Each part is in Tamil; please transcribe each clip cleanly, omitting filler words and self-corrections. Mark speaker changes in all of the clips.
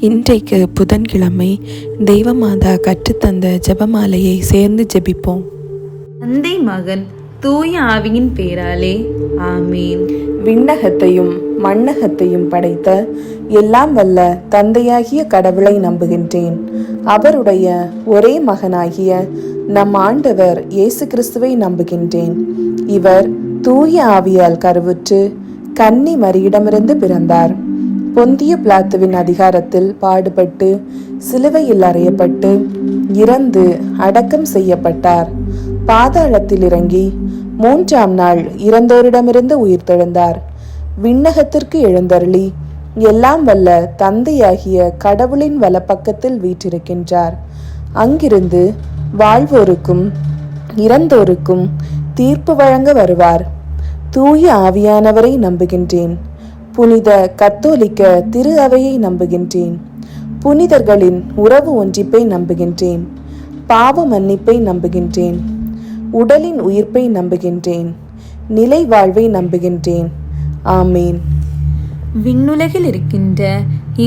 Speaker 1: இன்றைக்கு புதன்கிழமை தெய்வமாதா கற்றுத்தந்த ஜெபமாலையை சேர்ந்து ஜெபிப்போம்.
Speaker 2: தந்தை மகன் தூய ஆவியின் பேராலே ஆமீன்.
Speaker 1: விண்ணகத்தையும் மண்ணகத்தையும் படைத்த எல்லாம் வல்ல தந்தையாகிய கடவுளை நம்புகின்றேன். அவருடைய ஒரே மகனாகிய நம் ஆண்டவர் இயேசு கிறிஸ்துவை நம்புகின்றேன். இவர் தூய ஆவியால் கருவுற்று கன்னி மரியிடமிருந்து பிறந்தார். பொந்திய பிலாத்துவின் அதிகாரத்தில் பாடுபட்டு சிலுவையில் அறையப்பட்டு இறந்து அடக்கம் செய்யப்பட்டார். பாதாளத்தில் இறங்கி 3ஆம் நாள் இறந்தோரிடமிருந்து உயிர்த்தெழுந்தார். விண்ணகத்திற்கு எழுந்தருளி எல்லாம் வல்ல தந்தையாகிய கடவுளின் வலப்பக்கத்தில் வீற்றிருக்கின்றார். அங்கிருந்து வாழ்வோருக்கும் இறந்தோருக்கும் தீர்ப்பு வழங்க வருவார். தூய ஆவியானவரை நம்புகின்றேன். புனித கத்தோலிக்க திரு அவையை நம்புகின்றேன். புனிதர்களின் உறவு ஒன்றிப்பை நம்புகின்றேன். பாவ மன்னிப்பை நம்புகின்றேன். உடலின் உயிர்ப்பை நம்புகின்றேன். நிலை வாழ்வை நம்புகின்றேன். ஆமீன்.
Speaker 2: விண்ணுலகில் இருக்கின்ற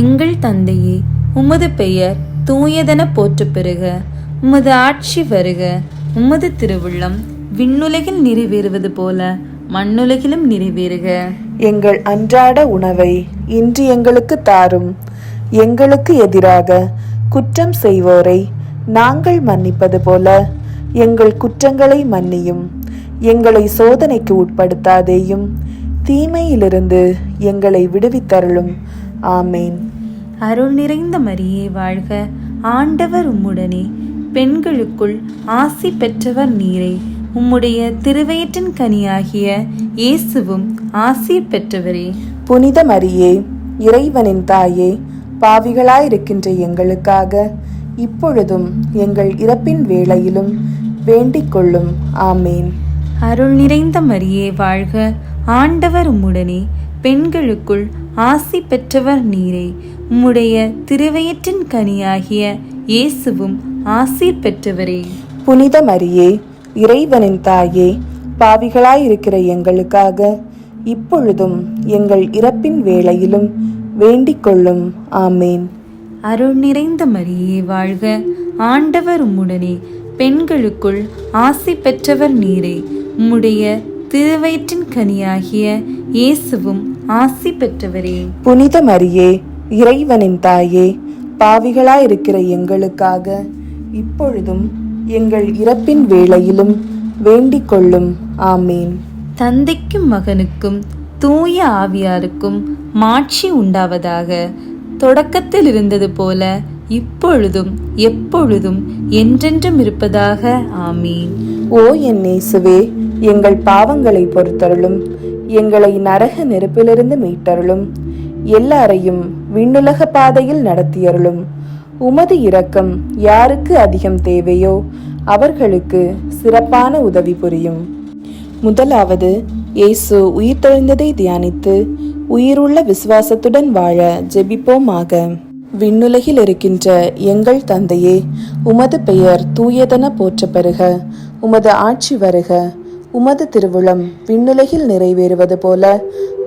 Speaker 2: எங்கள் தந்தையே, உமது பெயர் தூயதென போற்றப் பெறுக. உமது ஆட்சி வருக. உமது திருவுள்ளம் விண்ணுலகில் நிறைவேறுவது போல மண்ணுலகிலும் நிறைவேறுக.
Speaker 1: எங்கள் அன்றாட உணவை இன்று எங்களுக்கு தாரும். எங்களுக்கு எதிராக குற்றம் செய்வோரை நாங்கள் மன்னிப்பது போல எங்கள் குற்றங்களை மன்னியும். எங்களை சோதனைக்கு உட்படுத்தாதேயும், தீமையிலிருந்து எங்களை விடுவித்தருளும். ஆமேன்.
Speaker 2: அருள் நிறைந்த மரியே வாழ்க. ஆண்டவர் உம்முடனே, பெண்களுக்குள் ஆசி பெற்றவர் நீரே. உம்முடைய திருவயிற்றின் கனியாகிய இயேசுவும் ஆசி பெற்றவரே.
Speaker 1: புனித மரியே, இறைவனின் தாயே, பாவிகளாயிருக்கின்ற எங்களுக்காக இப்பொழுதும் எங்கள் இறப்பின் வேளையிலும் வேண்டிக் கொள்ளும். ஆமேன்.
Speaker 2: அருள் நிறைந்த மரியே வாழ்க. ஆண்டவர் உம்முடனே, பெண்களுக்குள் ஆசி பெற்றவர் நீரே. உம்முடைய திருவயிற்றின் கனியாகிய இயேசுவும் ஆசி பெற்றவரே.
Speaker 1: புனித மரியே, இறைவனின் தாயே, பாவிகளாயிருக்கிற எங்களுக்காக இப்பொழுதும் எங்கள் இறப்பின் வேளையிலும் வேண்டிக் கொள்ளும். ஆமேன்.
Speaker 2: அருள் நிறைந்த மரியே வாழ்க. ஆண்டவர் உம்முடனே, பெண்களுக்குள் ஆசி பெற்றவர் நீரே. உம்முடைய திருவயிற்றின் கனியாகிய இயேசுவும் ஆசி பெற்றவரே.
Speaker 1: புனித மரியே, இறைவனின் தாயே, பாவிகளாயிருக்கிற எங்களுக்காக இப்பொழுதும் எங்கள் இறப்பின் வேளையிலும் வேண்டிக் கொள்ளும். ஆமீன்.
Speaker 2: தந்தைக்கும் மகனுக்கும் தூய ஆவியாருக்கும் மாட்சி உண்டாவதாக. தொடக்கத்தில் இருந்தது போல இப்பொழுதும் எப்பொழுதும் என்றென்றும் இருப்பதாக. ஆமீன்.
Speaker 1: ஓ என் இயேசுவே, எங்கள் பாவங்களை பொறுத்தருளும். எங்களை நரக நெருப்பிலிருந்து மீட்டருளும். எல்லாரையும் விண்ணுலக பாதையில் நடத்தியருளும். உமது இரக்கம் யாருக்கு அதிகம் தேவையோ அவர்களுக்கு சிறப்பான உதவி புரியும். முதலாவது, இயேசு உயிர்த்தெழுந்ததை தியானித்து உயிருள்ள விசுவாசத்துடன் வாழ ஜெபிப்போமாக. விண்ணுலகில் இருக்கின்ற எங்கள் தந்தையே, உமது பெயர் தூயதென போற்றப் பெறுக. உமது ஆட்சி வருக. உமது திருவுளம் விண்ணுலகில் நிறைவேறுவது போல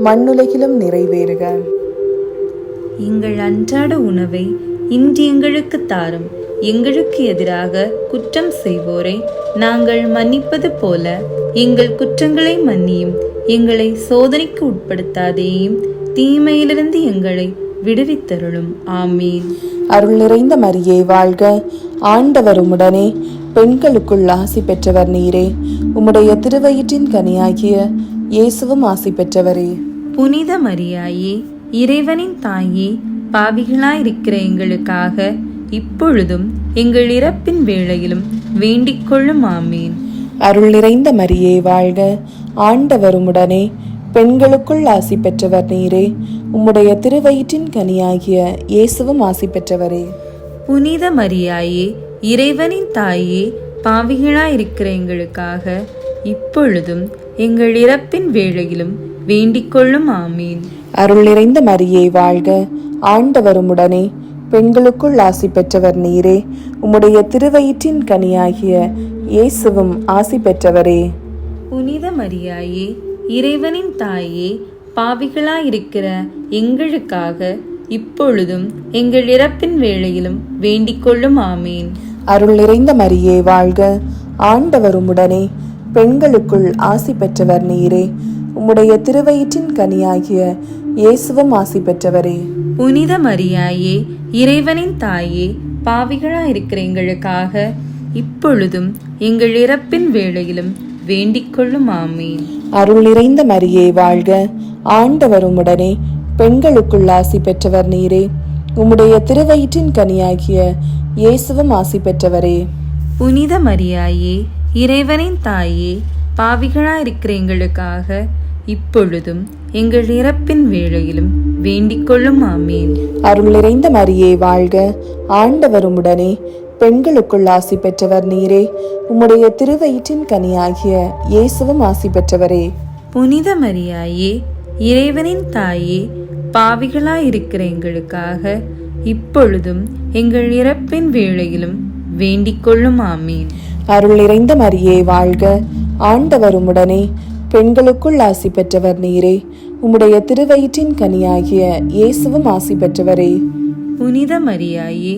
Speaker 1: மண்ணுலகிலும் நிறைவேறுக.
Speaker 2: எங்கள் அன்றாட உணவை இன்று எங்களுக்கு தாரும். எங்களுக்கு எதிராக குற்றம் செய்வோரை நாங்கள் மன்னிப்பது போல எங்கள் குற்றங்களை மன்னியும். எங்களை சோதனைக்கு உட்படுத்தாதேயும், தீமையிலிருந்து எங்களை விடுவித்தருளும். ஆமீன்.
Speaker 1: அருள் நிறைந்த மரியே வாழ்க. ஆண்டவர் உம்முடனே, பெண்களுக்குள் ஆசி பெற்றவர் நீரே. உம்முடைய திருவயிற்றின் கனியாகிய இயேசுவும் ஆசி பெற்றவரே.
Speaker 2: புனித மரியாயே, இறைவனின் தாயே, பாவிகளாயிருக்கிற எங்களுக்காக இப்பொழுதும் எங்கள் இறப்பின் வேளையிலும் வேண்டிக் கொள்ளும். ஆமீன்.
Speaker 1: அருள் நிறைந்த மரியே வாழ்க. ஆண்டவர் உம்முடனே, பெண்களுக்குள் ஆசி பெற்றவர் நீரே. உம்முடைய திருவயிற்றின் கனியாகிய இயேசுவும் ஆசி பெற்றவரே.
Speaker 2: புனித மரியாயே, இறைவனின் தாயே, பாவிகளாயிருக்கிற எங்களுக்காக இப்பொழுதும் எங்கள் இறப்பின் வேளையிலும் வேண்டிக் கொள்ளும். ஆமீன்.
Speaker 1: அருள் நிறைந்த மரியே வாழ்க. ஆண்டவர் உம்முடனே, பெண்களுக்குள் ஆசி பெற்றவர் நீரே. உம்முடைய திருவயிற்றின் கனியாகிய இயேசுவும் ஆசி பெற்றவரே.
Speaker 2: புனித மரியாயே, இறைவனின் தாயே, பாவிகளாயிருக்கிற எங்களுக்காக இப்பொழுதும் எங்கள் இறப்பின் வேளையிலும் வேண்டிக் கொள்ளும். ஆமீன்.
Speaker 1: அருள் நிறைந்த மரியே வாழ்க, ஆண்டவர் உம்முடனே, பெண்களுக்குள் ஆசி பெற்றவர் நீரே. உம்முடைய திருவயிற்றின் கனியாகிய இயேசுவும் ஆசி பெற்றவரே.
Speaker 2: புனித மரியாயே, இறைவனின் தாயே, பாவிகளாயிருக்கிற எங்களுக்காக இப்பொழுதும் எங்கள் இறப்பின் வேளையிலும் வேண்டிக் கொள்ளும். ஆமீன்.
Speaker 1: அருள் நிறைந்த மரியே வாழ்க, ஆண்டவர் உம்முடனே, பெண்களுக்குள் ஆசி பெற்றவர் நீரே. உம்முடைய திருவயிற்றின் கனியாகிய இயேசுவும் ஆசி பெற்றவரே.
Speaker 2: புனித மரியாயே, இறைவனின் தாயே, பாவிகளாயிருக்கிற எங்களுக்காக இப்பொழுதும் எங்கள் இறப்பின் வேளையிலும் வேண்டிக் கொள்ளும். ஆமீன்.
Speaker 1: அருள் நிறைந்த மரியே வாழ்க, ஆண்டவர் உம்முடனே, பெண்களுக்குள் ஆசி பெற்றவர் நீரே. உம்முடைய திருவயிற்றின் கனியாகிய இயேசுவும் ஆசி பெற்றவரே.
Speaker 2: புனித மரியாயே, இறைவனின் தாயே, பாவிகளாயிருக்கிற எங்களுக்காக இப்பொழுதும் எங்கள் இறப்பின் வேளையிலும் வேண்டிக் கொள்ளும். ஆமீன்.
Speaker 1: அருள் நிறைந்த மரியே வாழ்க, ஆண்டவர் உம்முடனே, பெண்களுக்குள் ஆசி பெற்றவர் நீரே. உம்முடைய திருவயிற்றின் கனியாகிய இயேசுவும் ஆசி பெற்றவரே.
Speaker 2: புனித மரியாயே,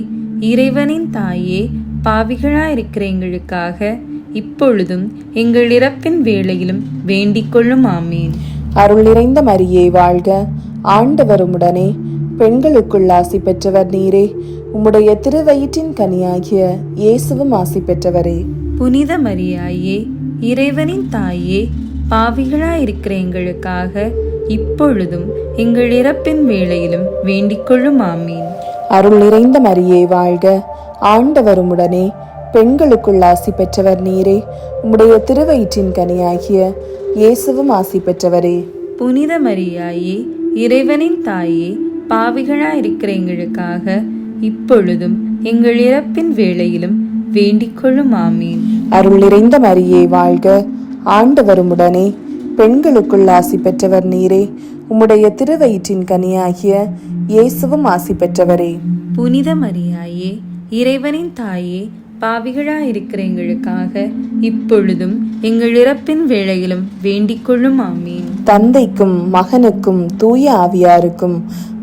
Speaker 2: இறைவனின் தாயே, பாவிகளாயிருக்கிற எங்களுக்காக இப்பொழுதும் எங்கள் இறப்பின் வேளையிலும் வேண்டிக் கொள்ளும். ஆமீன்.
Speaker 1: அருள் நிறைந்த மரியே வாழ்க, ஆண்டவர் உம்முடனே, பெண்களுக்குள் ஆசி பெற்றவர் நீரே. உம்முடைய திருவயிற்றின் கனியாகிய இயேசுவும் ஆசி பெற்றவரே.
Speaker 2: புனித மரியாயே, இறைவனின் தாயே, பாவிகளாயிருக்கிற எங்களுக்காக இப்பொழுதும் எங்கள் இறப்பின் வேளையிலும் வேண்டிக் கொள்ளும். ஆமீன்.
Speaker 1: அருள் நிறைந்த மரியே வாழ்க, ஆண்டவர் உம்முடனே, பெண்களுக்குள் ஆசி பெற்றவர் நீரே. உம்முடைய திருவயிற்றின் கனியாகிய இயேசுவும் ஆசி பெற்றவரே.
Speaker 2: புனித மரியாயே, இறைவனின் தாயே, பாவிகளாயிருக்கிற எங்களுக்காக இப்பொழுதும் எங்கள் இறப்பின் வேளையிலும் வேண்டிக் கொள்ளும். ஆமீன்.
Speaker 1: அருள் நிறைந்த மரியே வாழ்க, ஆண்டவர் உம்முடனே, பெண்களுக்குள் ஆசி பெற்றவர் நீரே. உம்முடைய திருவயிற்றின் கனியாகிய இயேசுவும் ஆசி பெற்றவரே.
Speaker 2: புனித மரியாயே, இறைவனின் தாயே, பாவிகளாயிருக்கிற எங்களுக்காக இப்பொழுதும் எங்கள் இறப்பின் வேளையிலும் வேண்டிக் கொள்ளும். ஆமீன்.
Speaker 1: தந்தைக்கும் மகனுக்கும் தூய ஆவியாருக்கும்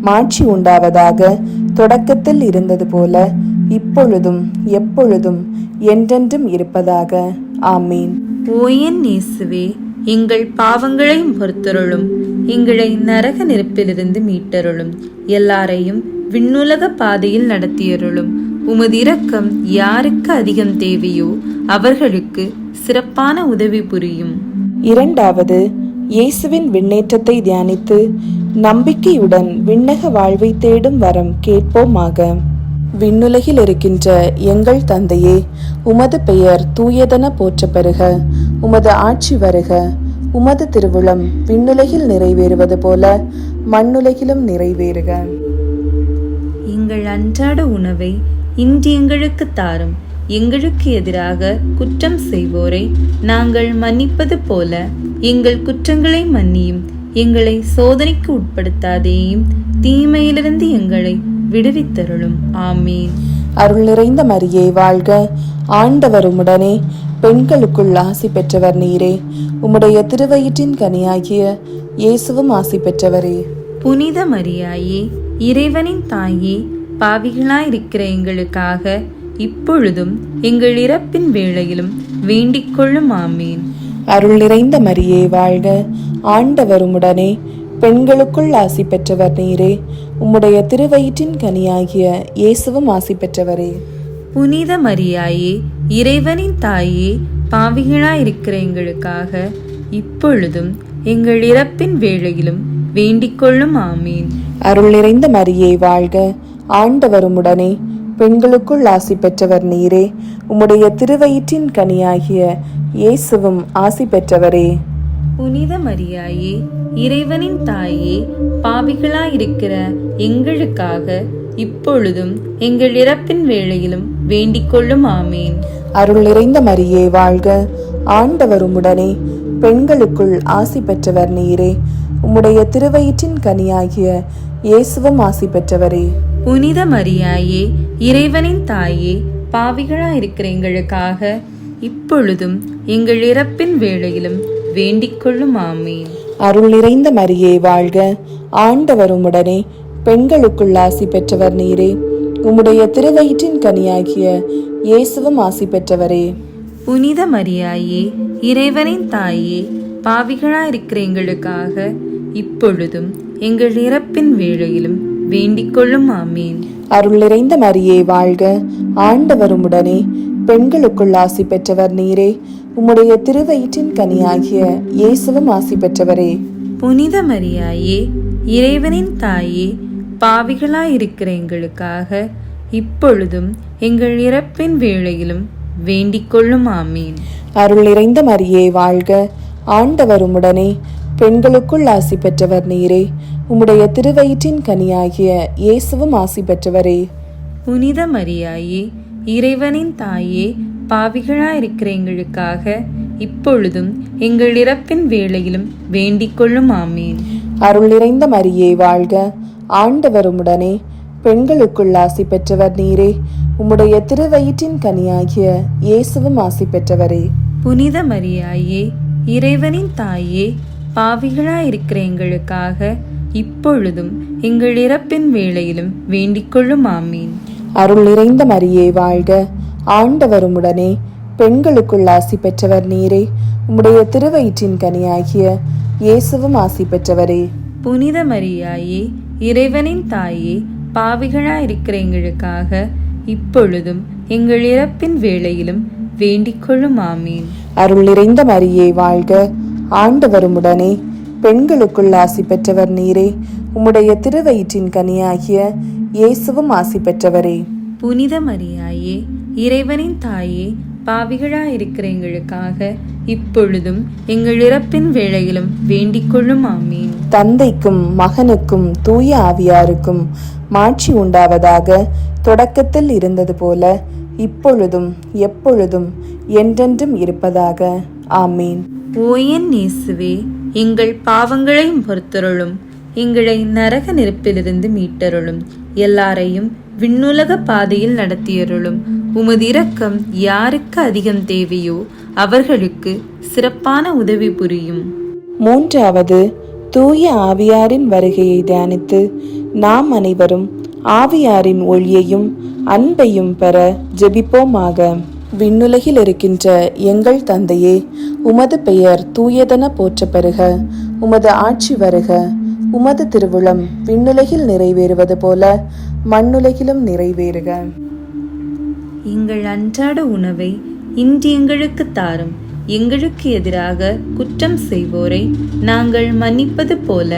Speaker 1: மாட்சி உண்டாவதாக, தொடக்கத்தில் இருந்தது போல இப்பொழுதும் எப்பொழுதும் என்றென்றும் இருப்பதாக. ஆமீன்.
Speaker 2: ஓ என் இயேசுவே, எங்கள் பாவங்களை பொறுத்தருளும், எங்களை நரக நெருப்பிலிருந்து மீட்டருளும், எல்லாரையும் விண்ணுலக பாதையில் நடத்தியருளும். உமது இரக்கம் யாருக்கு அதிகம் தேவையோ அவர்களுக்கு சிறப்பான உதவி புரியும்.
Speaker 1: இரண்டாவது, இயேசுவின் விண்ணேற்றத்தை தியானித்து நம்பிக்கையுடன் விண்ணக வாழ்வை தேடும் வரம் கேட்போமாக. விண்ணுலகில் இருக்கின்ற எங்கள் தந்தையே, உமது பெயர் தூயதென போற்ற பெறுக. உமது ஆட்சி வருக. உமது திருவுளம் விண்ணுலகில் நிறைவேறுவது போல மண்ணுலகிலும் நிறைவேறுக.
Speaker 2: எங்கள் அன்றாட உணவை இன்று எங்களுக்கு தாரும். எங்களுக்கு எதிராக குற்றம் செய்வோரை நாங்கள் மன்னிப்பது போல எங்கள் குற்றங்களை மன்னியும். எங்களை சோதனைக்கு உட்படுத்தாதேயும், தீமையிலிருந்து எங்களை விடுவித்தருளும். ஆமீன்.
Speaker 1: அருள் நிறைந்த மரியே வாழ்க, ஆண்டவர் உம்முடனே, பெண்களுக்குள் ஆசி பெற்றவர் நீரே. உம்முடைய திருவயிற்றின் கனியாகிய இயேசுவும் ஆசி பெற்றவரே.
Speaker 2: புனித மரியாயே, இறைவனின் தாயே, பாவிகளாயிருக்கிற எங்களுக்காக இப்பொழுதும் எங்கள் இறப்பின் வேளையிலும் வேண்டிக் கொள்ளும். ஆமீன்.
Speaker 1: அருள் நிறைந்த மரியே வாழ்க, ஆண்டவர் உம்முடனே, பெண்களுக்குள் ஆசி பெற்றவர் நீரே. உம்முடைய திருவயிற்றின் கனியாகிய இயேசுவும் ஆசி பெற்றவரே.
Speaker 2: புனித மரியாயே, இறைவனின் தாயே, பாவிகளாயிருக்கிற எங்களுக்காக இப்பொழுதும் எங்கள் இறப்பின் வேளையிலும் வேண்டிக் கொள்ளும். ஆமீன்.
Speaker 1: அருள் நிறைந்த மரியே வாழ்க, ஆண்டவர் உம்முடனே, பெண்களுக்குள் ஆசி பெற்றவர் நீரே. உம்முடைய திருவயிற்றின் கனியாகிய இயேசுவும் ஆசி பெற்றவரே.
Speaker 2: புனித மரியாயே, இறைவனின் தாயே, பாவிகளாயிருக்கிற எங்களுக்காக இப்பொழுதும் எங்கள் இறப்பின் வேளையிலும் வேண்டிக் கொள்ளும். ஆமீன்.
Speaker 1: அருள் நிறைந்த மரியே வாழ்க, ஆண்டவர் உம்முடனே, பெண்களுக்குள் ஆசி பெற்றவர் நீரே. உம்முடைய திருவயிற்றின் கனியாகிய இயேசுவும் ஆசி பெற்றவரே.
Speaker 2: புனித மரியாயே, இறைவனின் தாயே, பாவிகளாயிருக்கிற எங்களுக்காக இப்பொழுதும் எங்கள் இறப்பின் வேளையிலும் வேண்டிக் கொள்ளும். ஆமீன்.
Speaker 1: அருள் நிறைந்த மரியே வாழ்க, ஆண்டவர் உம்முடனே, பெண்களுக்குள் ஆசி பெற்றவர் நீரே. உம்முடைய திருவயிற்றின் கனியாகிய இயேசுவும் ஆசி பெற்றவரே.
Speaker 2: புனித மரியாயே, இறைவனின் தாயே, பாவிகளாயிருக்கிற எங்களுக்காக இப்பொழுதும் எங்கள் இறப்பின் வேளையிலும் வேண்டிக் கொள்ளும். ஆமீன்.
Speaker 1: அருள் நிறைந்த மரியே வாழ்க, ஆண்டவர் உம்முடனே. பெண்களுக்குள் ஆசி பெற்றவர் நீரே. உம்முடைய திருவயிற்றின் கனியாகிய இயேசுவும் ஆசி பெற்றவரே.
Speaker 2: புனித மரியாயே, இறைவனின் தாயே, பாவிகளாயிருக்கிற எங்களுக்காக இப்பொழுதும் எங்கள் இறப்பின் வேளையிலும் வேண்டிக் கொள்ளும். ஆமீன்.
Speaker 1: அருள் நிறைந்த மரியே வாழ்க, ஆண்டவர் உம்முடனே. பெண்களுக்குள் ஆசி பெற்றவர் நீரே. உம்முடைய திருவயிற்றின் கனியாகிய இயேசுவும் ஆசி பெற்றவரே.
Speaker 2: புனித மரியாயே, இறைவனின் தாயே, பாவிகளாயிருக்கிற எங்களுக்காக இப்பொழுதும் எங்கள் இறப்பின் வேளையிலும் வேண்டிக் கொள்ளும். ஆமீன்.
Speaker 1: அருள் நிறைந்த மரியே வாழ்க, ஆண்டவர் உம்முடனே. பெண்களுக்குள் ஆசி பெற்றவர் நீரே. உம்முடைய திருவயிற்றின் கனியாகிய இயேசுவும் ஆசி பெற்றவரே.
Speaker 2: புனித மரியாயே, இறைவனின் தாயே, பாவிகளாயிருக்கிற எங்களுக்காக இப்பொழுதும் எங்கள் இறப்பின் வேளையிலும் வேண்டிக் கொள்ளும். ஆமீன்.
Speaker 1: அருள் நிறைந்த மரியே வாழ்க, ஆண்டவர் உம்முடனே. பெண்களுக்குள் ஆசி பெற்றவர் நீரே. உம்முடைய திருவயிற்றின் கனியாகிய இயேசுவும் ஆசி பெற்றவரே.
Speaker 2: புனித மரியாயே, இறைவனின் தாயே, பாவிகளாயிருக்கிற எங்களுக்காக இப்பொழுதும் எங்கள் இறப்பின் வேளையிலும் வேண்டிக் கொள்ளும். ஆமீன்.
Speaker 1: அருள் நிறைந்த மரியே வாழ்க, ஆண்டவர் உம்முடனே. பெண்களுக்குள் ஆசி பெற்றவர் நீரே. உம்முடைய திருவயிற்றின் கனியாகிய இயேசுவும் ஆசி பெற்றவரே.
Speaker 2: புனித மரியாயே, இறைவனின் தாயே, பாவிகளாயிருக்கிற எங்களுக்காக இப்பொழுதும் எங்கள் இறப்பின் வேளையிலும் வேண்டிக் கொள்ளும். ஆமீன்.
Speaker 1: தந்தைக்கும் மகனுக்கும் தூய ஆவியாருக்கும் மாட்சி உண்டாவதாக. தொடக்கத்தில் இருந்தது போல இப்பொழுதும் எப்பொழுதும் என்றென்றும் இருப்பதாக. ஆமீன்.
Speaker 2: ஓ என் இயேசுவே, எங்கள் பாவங்களை பொறுத்தருளும், எங்களை நரக நெருப்பிலிருந்து மீட்டருளும், எல்லாரையும் விண்ணுலக பாதையில் நடத்தியருளும். உமது இரக்கம் யாருக்கு அதிகம் தேவையோ அவர்களுக்கு சிறப்பான உதவி புரியும்.
Speaker 1: மூன்றாவது, தூய ஆவியாரின் வருகையை தியானித்து நாம் அனைவரும் ஆவியாரின் ஒளியையும் அன்பையும் பெற ஜெபிப்போமாக. விண்ணுலகில் இருக்கின்ற எங்கள் தந்தையே, உமது பெயர் தூயதென போற்ற பெறுக. உமது ஆட்சி வருக. உமது திருவுளம் விண்ணுலகில் நிறைவேறுவது போல மண்ணுலகிலும் நிறைவேறுக.
Speaker 2: எங்கள் அன்றாட உணவை இன்று எங்களுக்கு தாரும். எங்களுக்கு எதிராக குற்றம் செய்வோரை நாங்கள் மன்னிப்பது போல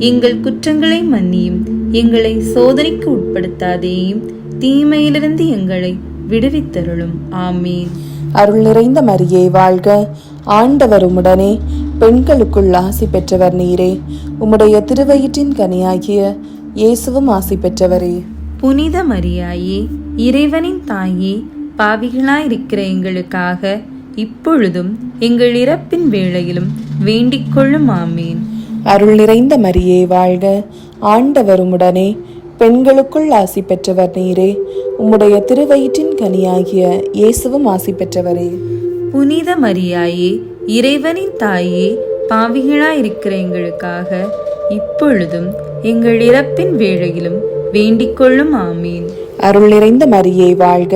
Speaker 2: எங்கள் குற்றங்களை மன்னியும். எங்களை சோதனைக்கு உட்படுத்தாதேயும், தீமையிலிருந்து எங்களை விடுவித்தருளும். ஆமீன்.
Speaker 1: அருள் நிறைந்த மரியே வாழ்க, ஆண்டவர் உம்முடனே. பெண்களுக்குள் ஆசி பெற்றவர் நீரே. உம்முடைய திருவயிற்றின் கனியாகிய இயேசுவும் ஆசி பெற்றவரே.
Speaker 2: புனித மரியாயே, இறைவனின் தாயே, பாவிகளாயிருக்கிற எங்களுக்காக இப்பொழுதும் எங்கள் இறப்பின் வேளையிலும் வேண்டிக் கொள்ளும். ஆமீன்.
Speaker 1: அருள் நிறைந்த மரியே வாழ்க, ஆண்டவர் உம்முடனே. பெண்களுக்குள் ஆசி பெற்றவர் நீரே. உம்முடைய திருவயிற்றின் கனியாகிய இயேசுவும் ஆசி பெற்றவரே.
Speaker 2: புனித மரியாயே, இறைவனின் தாயே, பாவிகளாயிருக்கிற எங்களுக்காக இப்பொழுதும் எங்கள் இறப்பின் வேளையிலும் வேண்டிக் கொள்ளும். ஆமீன்.
Speaker 1: அருள் நிறைந்த மரியே வாழ்க,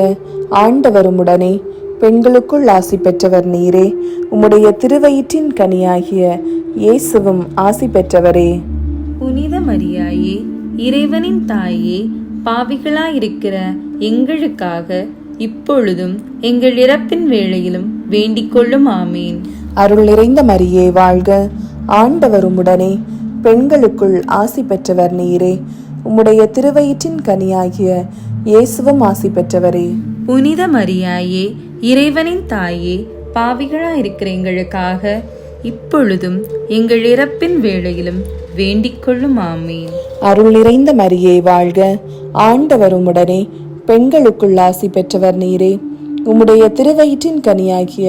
Speaker 1: ஆண்டவர் உம்முடனே. பெண்களுக்குள் ஆசி பெற்றவர் நீரே. உம்முடைய திருவயிற்றின் கனியாகிய இயேசுவும் ஆசி பெற்றவரே.
Speaker 2: புனித மரியாயே, இறைவனின் தாயே, பாவிகளாயிருக்கிற எங்களுக்காக இப்பொழுதும் எங்கள் இறப்பின் வேளையிலும் வேண்டிக் கொள்ளும். ஆமீன்.
Speaker 1: அருள் நிறைந்த மரியே வாழ்க, ஆண்டவர் உம்முடனே. பெண்களுக்குள் ஆசி பெற்றவர் நீரே. உம்முடைய திருவயிற்றின் கனியாகிய இயேசுவும் ஆசி பெற்றவரே.
Speaker 2: புனித மரியாயே, இறைவனின் தாயே, பாவிகளாயிருக்கிற எங்களுக்காக இப்பொழுதும் எங்கள் இறப்பின் வேளையிலும் வேண்டிக் கொள்ளும். ஆமீன்.
Speaker 1: அருள் நிறைந்த மரியே வாழ்க, ஆண்டவர் உம்முடனே. பெண்களுக்குள் ஆசி பெற்றவர் நீரே. உம்முடைய திருவயிற்றின் கனியாகிய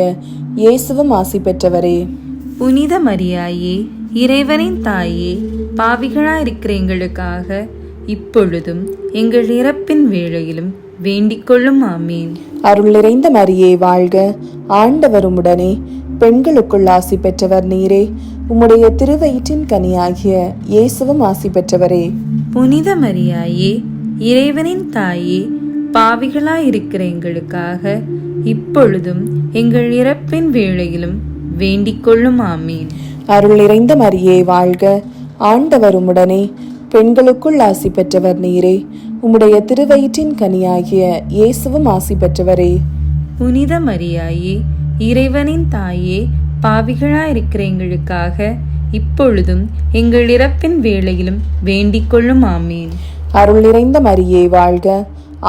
Speaker 1: இயேசுவும் ஆசி பெற்றவரே.
Speaker 2: புனித மரியாயே, இறைவனின் தாயே, பாவிகளாயிருக்கிற எங்களுக்காக இப்பொழுதும் எங்கள் இறப்பின் வேளையிலும் வேண்டிக் கொள்ளும். ஆமீன்.
Speaker 1: அருள் நிறைந்த மரியே வாழ்க, ஆண்டவர் உம்முடனே. பெண்களுக்குள் ஆசி பெற்றவர் நீரே. உம்முடைய திருவயிற்றின் கனியாகிய இயேசுவும் ஆசி பெற்றவரே.
Speaker 2: புனித மரியாயே, இறைவனின் தாயே, பாவிகளாயிருக்கிற எங்களுக்காக இப்பொழுதும் எங்கள் இறப்பின் வேளையிலும் வேண்டிக் கொள்ளும். ஆமீன்.
Speaker 1: அருள் நிறைந்த மரியே வாழ்க, ஆண்டவர் உம்முடனே, பெண்களுக்குள் ஆசி பெற்றவர் நீரே. உம்முடைய திருவயிற்றின் கனியாகிய இயேசுவும் ஆசி பெற்றவரே.
Speaker 2: புனித மரியாயே, இறைவனின் தாயே, பாவிகளாயிருக்கிற எங்களுக்காக இப்பொழுதும் எங்கள் இறப்பின் வேளையிலும் வேண்டிக் கொள்ளும். ஆமீன்.
Speaker 1: அருள் நிறைந்த மரியே வாழ்க,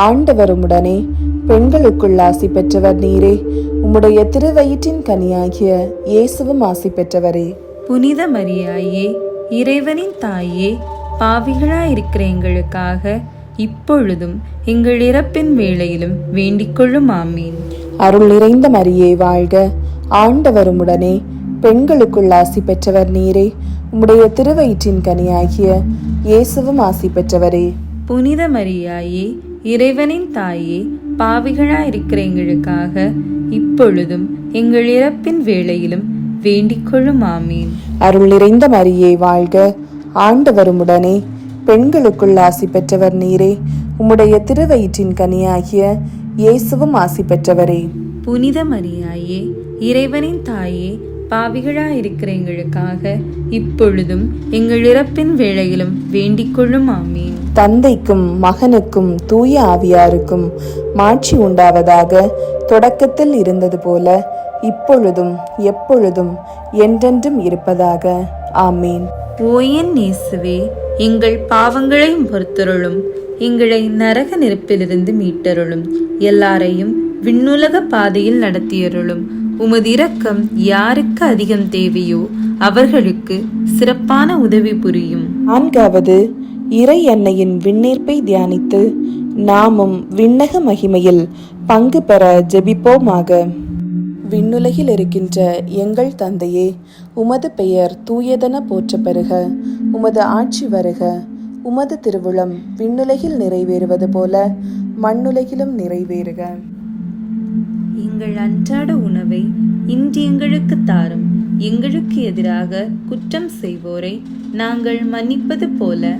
Speaker 1: ஆண்டவர் உம்முடனே, பெண்களுக்குள் ஆசி பெற்றவர் நீரே. உம்முடைய திருவயிற்றின் கனியாகிய இயேசுவும் ஆசி பெற்றவரே.
Speaker 2: புனித மரியாயே, இறைவனின் தாயே, பாவிகளாயிருக்கிற எங்களுக்காக இப்பொழுதும் எங்கள் இறப்பின் வேளையிலும் வேண்டிக் கொள்ளும். ஆமீன்.
Speaker 1: அருள் நிறைந்த மரியே வாழ்க, ஆண்டவர் உம்முடனே, பெண்களுக்குள் ஆசி பெற்றவர் நீரே. உம்முடைய திருவயிற்றின் கனியாகிய இயேசுவும் ஆசி பெற்றவரே.
Speaker 2: புனித மரியாயே, இறைவனின் தாயே, பாவிகளாயிருக்கிற எங்களுக்காக இப்பொழுதும் எங்கள் இறப்பின் வேளையிலும் வேண்டிக் கொள்ளும். ஆமீன்.
Speaker 1: அருள் நிறைந்த மரியே வாழ்க, ஆண்டவர் உம்முடனே, பெண்களுக்குள் ஆசி பெற்றவர் நீரே. உம்முடைய திருவயிற்றின் கனியாகிய இயேசுவும் ஆசி பெற்றவரே.
Speaker 2: புனித மரியாயே, இறைவனின் தாயே, பாவிகளாயிருக்கிற எங்களுக்காக இப்பொழுதும் எங்கள் இறப்பின் வேளையிலும் வேண்டிக் கொள்ளும். ஆமீன்.
Speaker 1: தந்தைக்கும் மகனுக்கும் தூய ஆவியாருக்கும் மாட்சி உண்டாவதாக. தொடக்கத்தில் இருந்தது போல இப்பொழுதும் எப்பொழுதும் என்றென்றும் இருப்பதாக. ஆமீன்.
Speaker 2: ஓ என் இயேசுவே, எங்கள் பாவங்களை பொறுத்தருளும், எங்களை நரக நெருப்பிலிருந்து மீட்டருளும், எல்லாரையும் விண்ணுலக பாதையில் நடத்தியருளும். உமது இரக்கம் யாருக்கு அதிகம் தேவையோ அவர்களுக்கு சிறப்பான உதவி புரியும்.
Speaker 1: 4வது, இறை அன்னையின் விண்ணேற்பை தியானித்து நாமும் விண்ணக மகிமையில் பங்கு பெற ஜெபிப்போமாக. விண்ணுலகில் இருக்கின்ற எங்கள் தந்தையே, உமது பெயர் தூயதென போற்ற பெறுக. உமது ஆட்சி வருக. உமது திருவுளம் விண்ணுலகில் நிறைவேறுவது போல மண்ணுலகிலும் நிறைவேறுக.
Speaker 2: எங்கள் அன்றாட உணவை இன்று எங்களுக்கு தாரும். எங்களுக்கு எதிராக குற்றம் செய்வோரை நாங்கள் மன்னிப்பது போல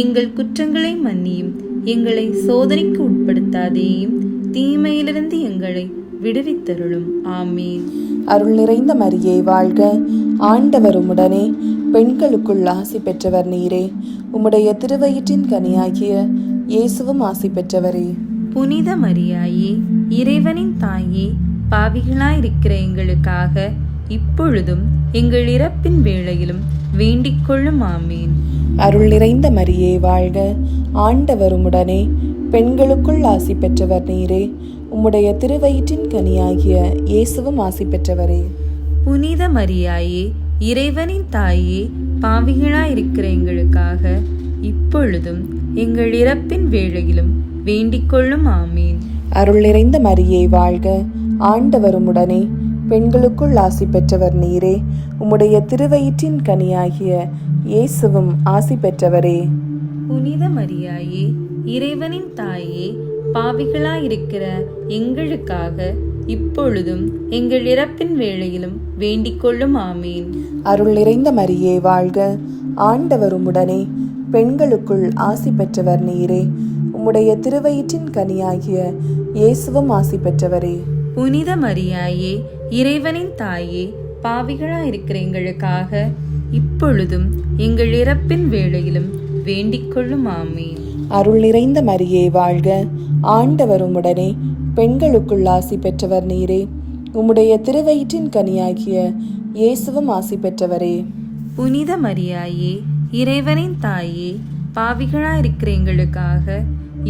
Speaker 2: எங்கள் குற்றங்களை மன்னியும். எங்களை சோதனைக்கு உட்படுத்தாதேயும், தீமையிலிருந்து எங்களை விடுவித்தருளும். ஆமீன்.
Speaker 1: அருள் நிறைந்த மரியே வாழ்க, ஆண்டவர் உம்முடனே, பெண்களுக்குள் ஆசி பெற்றவர் நீரே. உம்முடைய திருவயிற்றின் கனியாகிய இயேசுவும் ஆசி பெற்றவரே.
Speaker 2: புனித மரியாயே, இறைவனின் தாயே, பாவிகளாயிருக்கிற எங்களுக்காக இப்பொழுதும் எங்கள் இறப்பின் வேளையிலும் வேண்டிக் கொள்ளும். ஆமீன்.
Speaker 1: அருள் நிறைந்த மரியே வாழ்க, ஆண்டவர் உம்முடனே, பெண்களுக்குள் ஆசி பெற்றவர் நீரே. உம்முடைய திருவயிற்றின் கனியாகிய இயேசுவும் ஆசி பெற்றவரே.
Speaker 2: புனித மரியாயே, இறைவனின் தாயே, பாவிகளாயிருக்கிற எங்களுக்காக இப்பொழுதும் எங்கள் இறப்பின் வேளையிலும் வேண்டிக் கொள்ளும். ஆமீன்.
Speaker 1: அருள் நிறைந்த மரியே வாழ்க, ஆண்டவர் உம்முடனே, பெண்களுக்குள் ஆசி பெற்றவர் நீரே. உம்முடைய திருவயிற்றின் கனியாகிய இயேசுவும் ஆசி பெற்றவரே.
Speaker 2: புனித மரியாயே, இறைவனின் தாயே, பாவிகளாயிருக்கிற எங்களுக்காக இப்பொழுதும் எங்கள் இறப்பின் வேளையிலும் வேண்டிக் கொள்ளும். ஆமீன்.
Speaker 1: அருள் நிறைந்த மரியே வாழ்க, ஆண்டவர் உம்முடனே, பெண்களுக்குள் ஆசி பெற்றவர் நீரே. உம்முடைய திருவயிற்றின் கனியாகிய இயேசுவும் ஆசி பெற்றவரே.
Speaker 2: புனித மரியாயே, இறைவனின் தாயே, பாவிகளாயிருக்கிற எங்களுக்காக இப்பொழுதும் எங்கள் இறப்பின் வேளையிலும் வேண்டிக் கொள்ளும். ஆமீன்.
Speaker 1: அருள் நிறைந்த மரியே வாழ்க, ஆண்டவர் உம்முடனே, பெண்களுக்குள் ஆசி பெற்றவர் நீரே. உம்முடைய திருவயிற்றின் கனியாகிய இயேசுவும் ஆசி பெற்றவரே.
Speaker 2: புனித மரியாயே, இறைவனின் தாயே, பாவிகளாயிருக்கிற எங்களுக்காக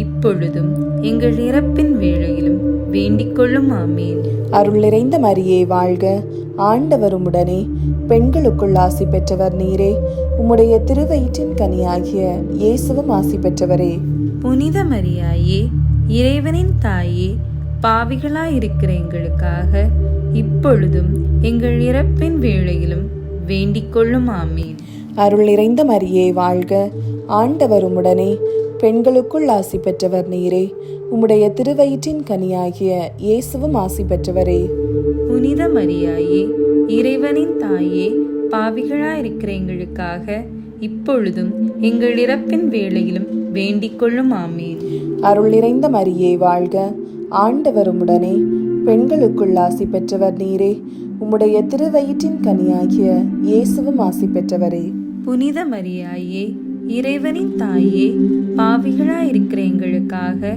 Speaker 2: இப்பொழுதும் எங்கள் இறப்பின் வேளையிலும் வேண்டிக் கொள்ளும். ஆமீன்.
Speaker 1: அருள் நிறைந்த மரியே வாழ்க, ஆண்டவர் உம்முடனே, பெண்களுக்குள் ஆசி பெற்றவர் நீரே. உம்முடைய திருவயிற்றின் கனியாகிய இயேசுவும் ஆசி பெற்றவரே.
Speaker 2: புனித மரியாயே, இறைவனின் தாயே, பாவிகளாயிருக்கிற எங்களுக்காக இப்பொழுதும் எங்கள் இறப்பின் வேளையிலும் வேண்டிக் கொள்ளும். ஆமீன்.
Speaker 1: அருள் நிறைந்த மரியே வாழ்க, ஆண்டவர் உம்முடனே, பெண்களுக்குள் ஆசி பெற்றவர் நீரே. உம்முடைய திருவயிற்றின் கனியாகிய இயேசுவும் ஆசி பெற்றவரே.
Speaker 2: புனித மரியாயே, இறைவனின் தாயே, பாவிகளாயிருக்கிற எங்களுக்காக இப்பொழுதும் எங்கள் இறப்பின் வேளையிலும் வேண்டிக் கொள்ளும் ஆமீன்.
Speaker 1: அருள் நிறைந்த மரியே வாழ்க, ஆண்டவர் உம்முடனே, பெண்களுக்குள் ஆசி பெற்றவர் நீரே. உம்முடைய திருவயிற்றின் கனியாகிய இயேசுவும் ஆசி பெற்றவரே.
Speaker 2: புனித மரியாயே, இறைவனின் தாயே, பாவிகளாயிருக்கிற எங்களுக்காக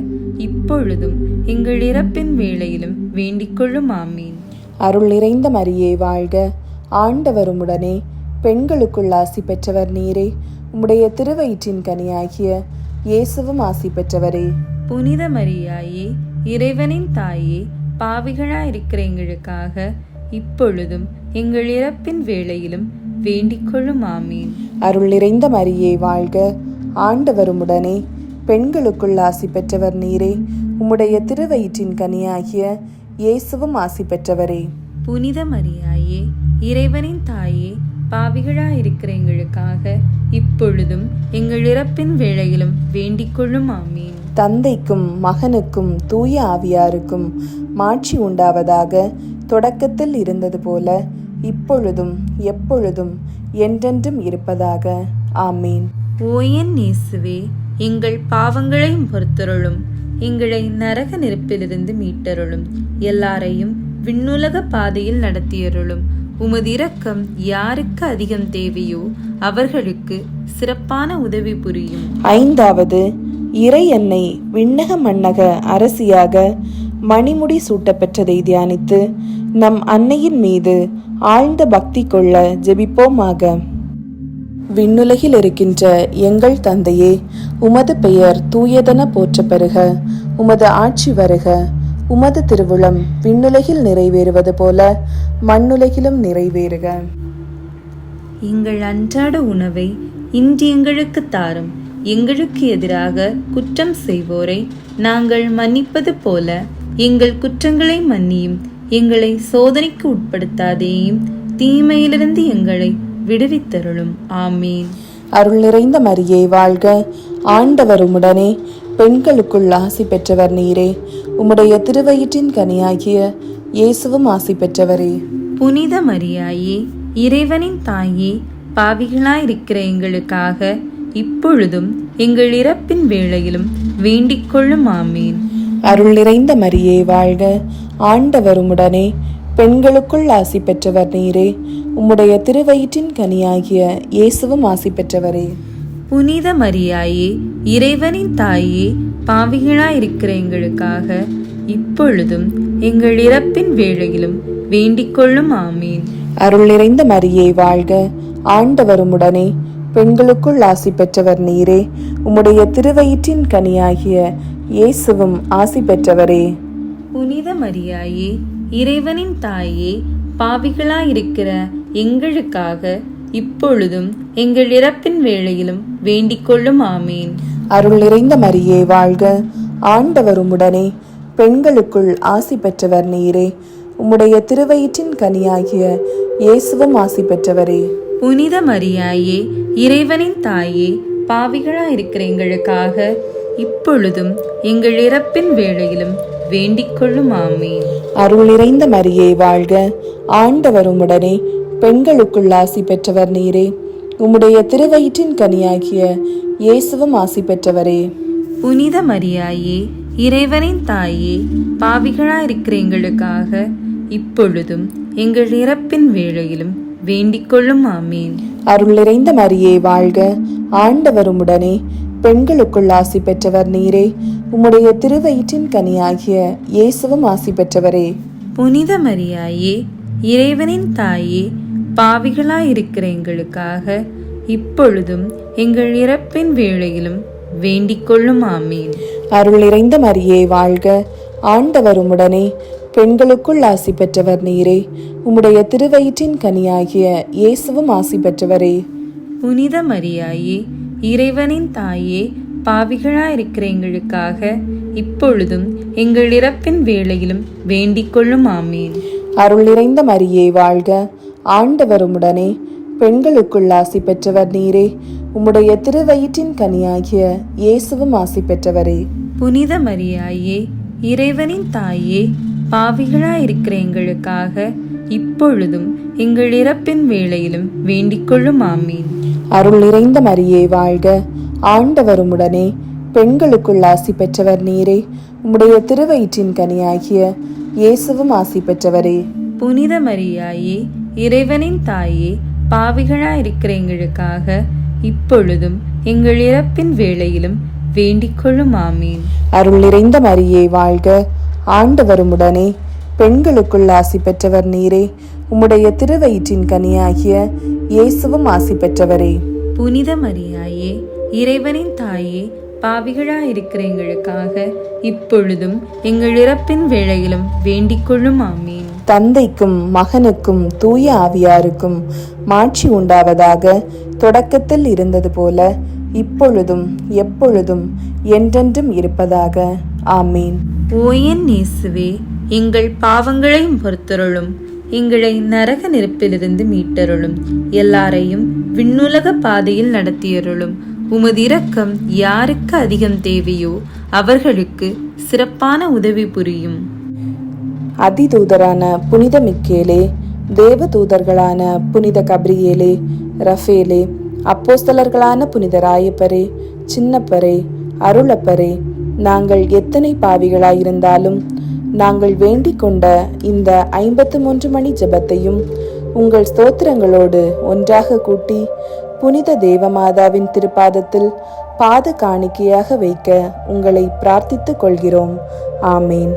Speaker 2: இப்பொழுதும் எங்கள் இறப்பின் வேளையிலும் வேண்டிக் கொள்ளும் ஆமீன்.
Speaker 1: அருள் நிறைந்த மரியே வாழ்க, ஆண்டவர் உம்முடனே, பெண்களுக்குள் ஆசி பெற்றவர் நீரே. உம்முடைய திருவயிற்றின் கனியாகிய இயேசுவும் ஆசி பெற்றவரே.
Speaker 2: புனித மரியாயே, இறைவனின் தாயே, பாவிகளாயிருக்கிற எங்களுக்காக இப்பொழுதும் எங்கள் இறப்பின் வேளையிலும் வேண்டிக் கொள்ளும் ஆமீன்.
Speaker 1: அருள் நிறைந்த மரியே வாழ்க, ஆண்டவர் உம்முடனே, பெண்களுக்குள் ஆசி பெற்றவர் நீரே. உம்முடைய திருவயிற்றின் கனியாகிய இயேசுவும் ஆசி பெற்றவரே.
Speaker 2: புனித மரியாயே, இறைவனின் தாயே, பாவிகளாயிருக்கிற எங்களுக்காக இப்பொழுதும் எங்கள் இறப்பின் வேளையிலும் வேண்டிக் கொள்ளும் ஆமீன்.
Speaker 1: தந்தைக்கும் மகனுக்கும் தூய ஆவியாருக்கும் மாட்சி உண்டாவதாக. தொடக்கத்தில் இருந்தது போல இப்பொழுதும் எப்பொழுதும் என்றென்றும் இருப்பதாக. ஆமீன்.
Speaker 2: ஓ என் இயேசுவே, எங்கள் பாவங்களை பொறுத்தருளும், எங்களை நரக நெருப்பிலிருந்து மீட்டருளும், எல்லாரையும் விண்ணுலக பாதையில் நடத்தியருளும். உமது இரக்கம் யாருக்கு அதிகம் தேவையோ அவர்களுக்கு சிறப்பான உதவி புரியும்.
Speaker 1: ஐந்தாவது, இறை அன்னை விண்ணக மண்ணக அரசியாக மணிமுடி சூட்டப்பெற்றதை தியானித்து நம் அன்னையின் மீது ஆழ்ந்த பக்தி கொள்ள ஜெபிப்போமாக. விண்ணுலகில் இருக்கின்ற எங்கள் தந்தையே, உமது பெயர் தூயதென போற்றப் பெறுக. உமது ஆட்சி வருக. உமது திருவுளம் விண்ணுலகில் நிறைவேறுவது போல மண்ணுலகிலும் நிறைவேறுக.
Speaker 2: எங்கள் அன்றாட உணவை இன்று எங்களுக்கு தாரும். எங்களுக்கு எதிராக குற்றம் செய்வோரை நாங்கள் மன்னிப்பது போல எங்கள் குற்றங்களை மன்னியும். எங்களை சோதனைக்கு உட்படுத்தாதேயும், தீமையிலிருந்து எங்களை விடுவித்தருளும். ஆமீன்.
Speaker 1: அருள் நிறைந்த மரியே வாழ்க, ஆண்டவர் உம்முடனே, பெண்களுக்குள் ஆசி பெற்றவர் நீரே. உம்முடைய திருவயிற்றின் கனியாகிய இயேசுவும் ஆசி பெற்றவரே.
Speaker 2: புனித மரியாயே, இறைவனின் தாயே, பாவிகளாயிருக்கிற எங்களுக்காக இப்பொழுதும் எங்கள் இறப்பின் வேளையிலும் வேண்டிக் கொள்ளும். ஆமீன்.
Speaker 1: அருள் நிறைந்த மரியே வாழ்க, ஆண்டவர் உம்முடனே, பெண்களுக்குள் ஆசி பெற்றவர் நீரே. உம்முடைய திருவயிற்றின் கனியாகிய இயேசுவும் ஆசி பெற்றவரே.
Speaker 2: புனித மரியாயே, இறைவனின் தாயே, பாவிகளாயிருக்கிற எங்களுக்காக இப்பொழுதும் எங்கள் இறப்பின் வேளையிலும் வேண்டிக் கொள்ளும். ஆமீன்.
Speaker 1: அருள் நிறைந்த மரியே வாழ்க, ஆண்டவர் உம்முடனே, பெண்களுக்குள் ஆசி பெற்றவர் நீரே. உம்முடைய திருவயிற்றின் கனியாகிய இயேசுவும் ஆசி பெற்றவரே.
Speaker 2: புனித மரியாயே, இறைவனின் தாயே, பாவிகளாயிருக்கிற எங்களுக்காக இப்பொழுதும் எங்கள் இறப்பின் வேளையிலும் வேண்டிக் கொள்ளும். ஆமீன்.
Speaker 1: அருள் நிறைந்த மரியே வாழ்க, ஆண்டவர் உம்முடனே, பெண்களுக்குள் ஆசி பெற்றவர் நீரே. உம்முடைய திருவயிற்றின் கனியாகிய இயேசுவும் ஆசி பெற்றவரே.
Speaker 2: புனித மரியாயே, இறைவனின் தாயே, பாவிகளாயிருக்கிற எங்களுக்காக இப்பொழுதும் எங்கள் இறப்பின் வேளையிலும் வேண்டிக் கொள்ளும். ஆமீன்.
Speaker 1: அருள் நிறைந்த மரியே வாழ்க, ஆண்டவர் உம்முடனே, பெண்களுக்குள் ஆசி பெற்றவர் நீரே. உம்முடைய திருவயிற்றின் கனியாகிய இயேசுவும் ஆசி பெற்றவரே.
Speaker 2: புனித மரியாயே, இறைவனின் தாயே, பாவிகளாயிருக்கிற எங்களுக்காக இப்பொழுதும் எங்கள் இறப்பின் வேளையிலும் வேண்டிக் கொள்ளும். ஆமீன்.
Speaker 1: அருள் நிறைந்த மரியே வாழ்க, ஆண்டவர் உம்முடனே, பெண்களுக்குள் ஆசி பெற்றவர் நீரே. உம்முடைய திருவயிற்றின் கனியாகிய இயேசுவும் ஆசி பெற்றவரே.
Speaker 2: புனித மரியாயே, இறைவனின் தாயே, பாவிகளாயிருக்கிற எங்களுக்காக இப்பொழுதும் எங்கள் இறப்பின் வேளையிலும் வேண்டிக் கொள்ளும். ஆமீன்.
Speaker 1: அருள் நிறைந்த மரியே வாழ்க, ஆண்டவர் உம்முடனே, பெண்களுக்குள் ஆசி பெற்றவர் நீரே. உம்முடைய திருவயிற்றின் கனியாகிய இயேசுவும் ஆசி பெற்றவரே.
Speaker 2: புனித மரியாயே, இறைவனின் தாயே, பாவிகளாயிருக்கிற எங்களுக்காக இப்பொழுதும் எங்கள் இறப்பின் வேளையிலும் வேண்டிக் கொள்ளும். ஆமீன்.
Speaker 1: அருள் நிறைந்த மரியே வாழ்க, ஆண்டவர் உம்முடனே, பெண்களுக்குள் ஆசி பெற்றவர் நீரே. உம்முடைய திருவயிற்றின் கனியாகிய இயேசுவும் ஆசி பெற்றவரே.
Speaker 2: புனித மரியாயே, இறைவனின் தாயே, பாவிகளாயிருக்கிற எங்களுக்காக இப்பொழுதும் எங்கள் இறப்பின் வேளையிலும் வேண்டிக் கொள்ளும் ஆமீன்.
Speaker 1: அருள் நிறைந்த மரியே வாழ்க, ஆண்டவர் உம்முடனே, பெண்களுக்குள் ஆசி பெற்றவர் நீரே. உம்முடைய திருவயிற்றின் கனியாகிய இயேசுவும் ஆசி பெற்றவரே.
Speaker 2: புனித மரியாயே, இறைவனின் தாயே, பாவிகளாயிருக்கிற எங்களுக்காக இப்பொழுதும் எங்கள் இறப்பின் வேளையிலும் வேண்டிக் கொள்ளும் ஆமீன்.
Speaker 1: அருள் நிறைந்த மரியே வாழ்க, ஆண்டவர் உம்முடனே, பெண்களுக்குள் ஆசி பெற்றவர் நீரே. உம்முடைய திருவயிற்றின் கனியாகிய இயேசுவும் ஆசி பெற்றவரே.
Speaker 2: புனித மரியாயே, இறைவனின் தாயே, பாவிகளாயிருக்கிற எங்களுக்காக இப்பொழுதும் எங்கள் இறப்பின் வேளையிலும் வேண்டிக் கொள்ளும் ஆமீன்.
Speaker 1: தந்தைக்கும் மகனுக்கும் தூய ஆவியாருக்கும் மாட்சி உண்டாவதாக. தொடக்கத்தில் இருந்தது போல இப்பொழுதும் எப்பொழுதும் என்றென்றும் இருப்பதாக. ஆமீன்.
Speaker 2: ஓ என் இயேசுவே, எங்கள் பாவங்களை பொறுத்தருளும், எங்களை நரக நெருப்பிலிருந்து மீட்டருளும், எல்லாரையும் விண்ணுலக பாதையில் நடத்தியருளும். உமது இரக்கம் யாருக்கு அதிகம் தேவையோ அவர்களுக்கு சிறப்பான உதவி புரியும்.
Speaker 1: அதிதூதரான புனித மிக்கேலே, தேவதூதர்களான புனித கப்ரியேலே, ரஃபேலே, அப்போஸ்தலர்களான புனித ராயப்பரே, சின்னப்பரே, அருளப்பரே, நாங்கள் எத்தனை பாவிகளாயிருந்தாலும் நாங்கள் வேண்டிக் கொண்ட இந்த 53 மணி ஜெபத்தையும் உங்கள் ஸ்தோத்திரங்களோடு ஒன்றாக கூட்டி புனித தேவமாதாவின் திருப்பாதத்தில் பாத காணிக்கையாக வைக்க உங்களை பிரார்த்தித்துக் கொள்கிறோம். ஆமேன்.